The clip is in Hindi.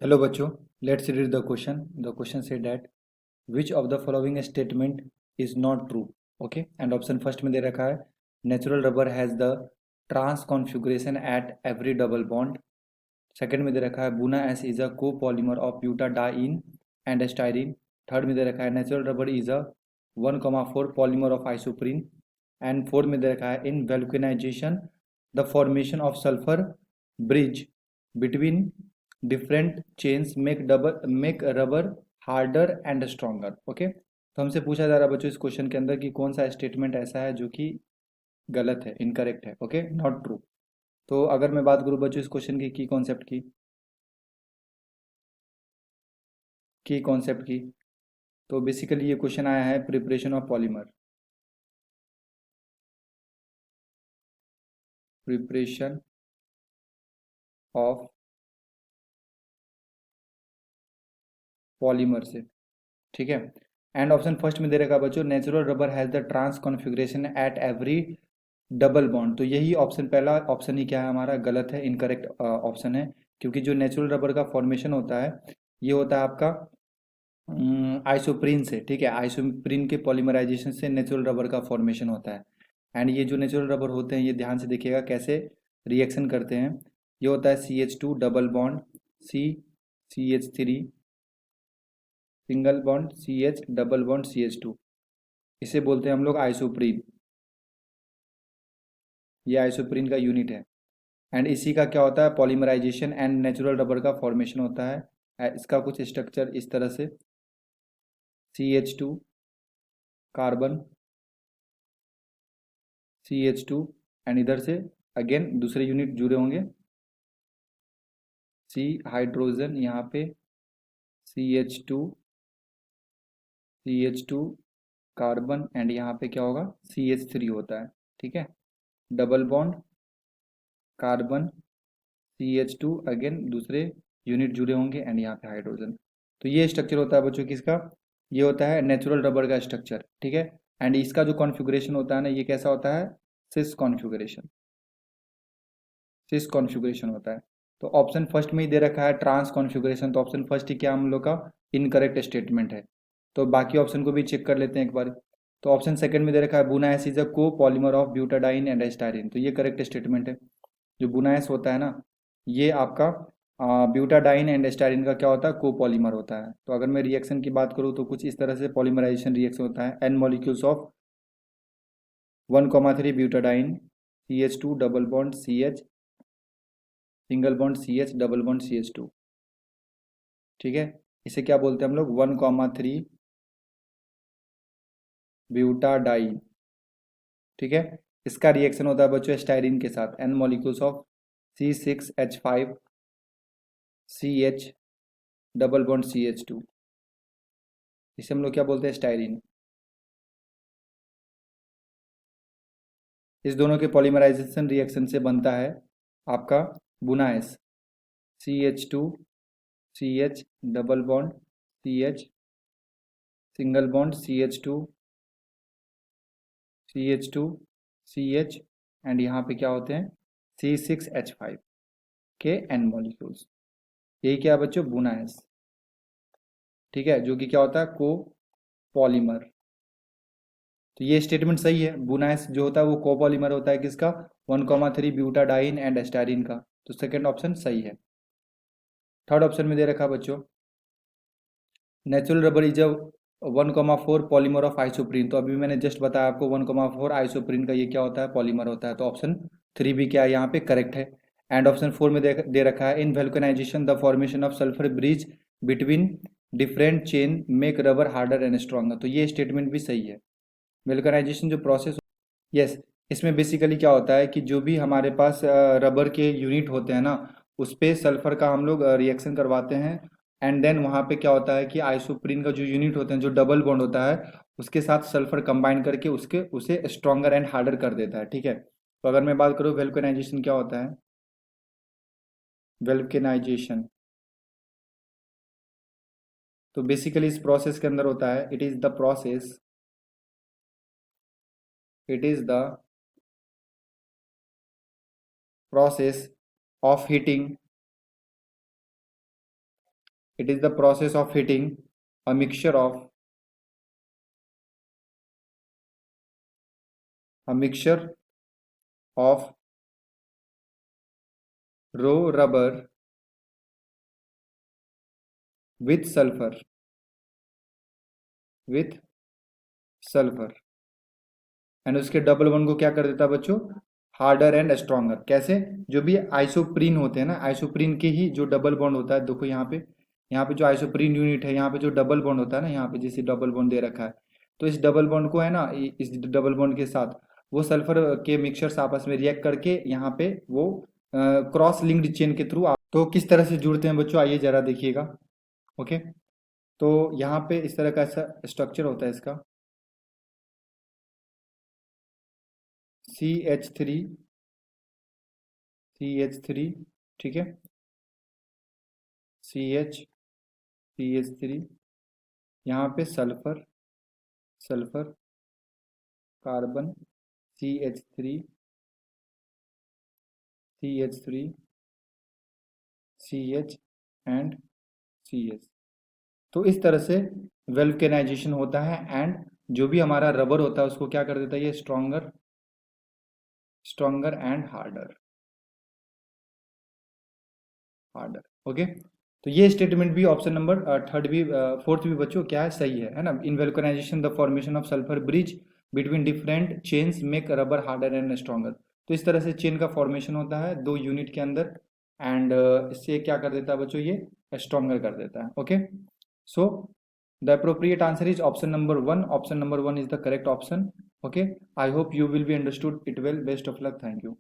हेलो बच्चों, let's read the question. The question says that which of the following statement is not true. Okay, and option first में दे रखा है natural rubber has the trans configuration at every double bond. Second में दे रखा है Buna S is a copolymer of butadiene and styrene. Third में दे रखा है natural rubber is a 1,4 polymer of isoprene. And fourth में दे रखा है in vulcanization the formation of sulphur bridge between different chains make rubber harder and stronger. Okay, तो हमसे पूछा जा रहा है बच्चों इस क्वेश्चन के अंदर कि कौन सा स्टेटमेंट ऐसा है जो कि गलत है, इनकरेक्ट है. Okay, not true. तो अगर मैं बात करूँ बच्चों इस क्वेश्चन की कॉन्सेप्ट की कॉन्सेप्ट की, तो बेसिकली ये क्वेश्चन आया है preparation of polymer. Preparation of polymer से, ठीक है. एंड ऑप्शन फर्स्ट में दे रखा है बच्चों natural rubber has the trans configuration at every double bond. तो यही ऑप्शन, पहला ऑप्शन ही क्या है हमारा, गलत है, इनकरेक्ट ऑप्शन है. क्योंकि जो नेचुरल रबर का फॉर्मेशन होता है ये होता है आपका आइसोप्रीन से, ठीक है. आइसोप्रीन के पॉलीमराइजेशन से नेचुरल रबर का फॉर्मेशन होता है. एंड ये जो नेचुरल रबर होते हैं ये ध्यान से देखिएगा कैसे रिएक्शन करते हैं. ये होता है CH2 double bond CH3 single bond CH double bond CH2. इसे बोलते हैं हम लोग आइसोप्रीन. ये आइसोप्रीन का यूनिट है. एंड इसी का क्या होता है पॉलीमराइजेशन एंड नेचुरल रबर का फॉर्मेशन होता है. इसका कुछ स्ट्रक्चर इस तरह से CH2 कार्बन CH2 एंड इधर से अगेन दूसरे यूनिट जुड़े होंगे C हाइड्रोजन यहाँ पे CH2 कार्बन एंड यहाँ पे क्या होगा CH3 होता है, ठीक है. Double bond carbon CH2 again दूसरे यूनिट जुड़े होंगे एंड यहाँ पे हाइड्रोजन. तो ये स्ट्रक्चर होता है बच्चों किसका, ये होता है नेचुरल रबर का स्ट्रक्चर, ठीक है. एंड इसका जो कॉन्फ़िगरेशन होता है ना ये कैसा होता है सिस कॉन्फ़िगरेशन. सिस कॉन्फ़िगरेशन होता है. तो ऑप्शन फर्स्ट में ही दे रखा है ट्रांस कॉन्फ़िगरेशन, तो ऑप्शन फर्स्ट ही क्या हम लोग का इनकरेक्ट स्टेटमेंट है. तो बाकी ऑप्शन को भी चेक कर लेते हैं एक बार. तो ऑप्शन सेकंड में दे रखा है बुनाएस is a copolymer of butadiene and styrene. तो ये करेक्ट स्टेटमेंट है. जो बुनाएस होता है ना ये आपका ब्यूटाडाइन एंड स्टाइरिन का क्या होता है कोपॉलीमर होता है. तो अगर मैं रिएक्शन की बात करूँ तो कुछ इस तरह से पॉलीमराइजेशन रिएक्शन होता है. N molecules of 1,3 butadiene CH2 double bond CH single bond CH double bond CH2, ठीक है. इसे क्या बोलते हैं हम लोग 1,3 ब्यूटाडाइन, ठीक है. इसका रिएक्शन होता है बच्चों स्टाइरिन के साथ n molecules of C6H5 CH double bond CH2. इसे हम लोग क्या बोलते हैं स्टाइरिन. इस दोनों के पॉलीमराइजेशन रिएक्शन से बनता है आपका बुनाएस CH2 CH double bond CH single bond CH2 CH2 CH and यहाँ पे क्या होते हैं C6H5 के एन मॉलिक्यूल्स. यही क्या है बच्चों बुनाएस, ठीक है, जो कि क्या होता है को पॉलीमर. तो ये स्टेटमेंट सही है. बुनाएस जो होता है वो कोपॉलीमर होता है किसका 1,3 ब्यूटाडाइन एंड स्टाइरिन का. तो सेकंड ऑप्शन सही है. थर्ड ऑप्शन में दे रखा है बच्चों natural rubber is a 1,4 polymer of isoprene. तो अभी मैंने जस्ट बताया आपको 1,4 आइसोप्रीन का ये क्या होता है पॉलीमर होता है. तो ऑप्शन थ्री भी क्या है यहाँ पे करेक्ट है. एंड ऑप्शन फोर में दे रखा है in vulcanization the formation of sulphur bridge between different chain make rubber harder and stronger. तो ये स्टेटमेंट भी सही है. वैल्केनाइजेशन जो प्रोसेस, यस, इसमें बेसिकली क्या होता है कि जो भी हमारे पास रबर के यूनिट होते हैं ना उस पे सल्फर का हम लोग रिएक्शन करवाते हैं. एंड देन वहाँ पे क्या होता है कि आइसोप्रीन का जो यूनिट होते हैं जो डबल बॉन्ड होता है उसके साथ सल्फर कंबाइन करके उसके उसे स्ट्रॉन्गर एंड हार्डर कर देता है, ठीक है. तो अगर मैं बात करूँ वेल्केनाइजेशन क्या होता है, वेल्केनाइजेशन तो बेसिकली इस प्रोसेस के अंदर होता है it is the process of heating It is the process of heating a mixture of raw rubber with sulfur and उसके डबल बॉन्ड को क्या कर देता है बच्चों, हार्डर एंड स्ट्रॉन्गर। कैसे, जो भी आइसोप्रीन होते हैं ना, आइसोप्रीन के ही जो डबल बॉन्ड होता है, देखो यहाँ पे जो आइसोप्रीन यूनिट है, यहाँ पे जो डबल बॉन्ड होता है ना, यहाँ पे जैसे डबल बॉन्ड दे रखा है, तो इस डबल बॉन्ड को है ना, इस डबल बॉन्ड के साथ वो सल्फर के मिक्सचर्स आपस में रिएक्ट करके यहाँ पे वो क्रॉस लिंक्ड चेन के थ्रू तो किस तरह से जुड़ते हैं बच्चों, आइए जरा देखिएगा। ओके, तो यहाँ पे इस तरह का ऐसा स्ट्रक्चर होता है इसका, CH3, ठीक है, CH3, यहाँ पे sulphur carbon, CH3, CH and CH। तो इस तरह से वेल्केनाइजेशन होता है एंड जो भी हमारा रबर होता है उसको क्या कर देता है ये, स्ट्रॉन्गर एंड हार्डर। ओके, तो ये स्टेटमेंट भी ऑप्शन नंबर थर्ड भी फोर्थ भी बच्चों क्या है, सही है ना। In vulcanization the formation of sulphur bridge between different chains make rubber harder and stronger. तो इस तरह से चेन का फॉर्मेशन होता है दो यूनिट के अंदर एंड इससे क्या कर देता है बच्चों, ये स्ट्रॉन्गर कर देता है। Okay, so the appropriate answer is option number 1। Option number 1 is the correct option. Okay, I hope you will be understood it well. Best of luck. Thank you.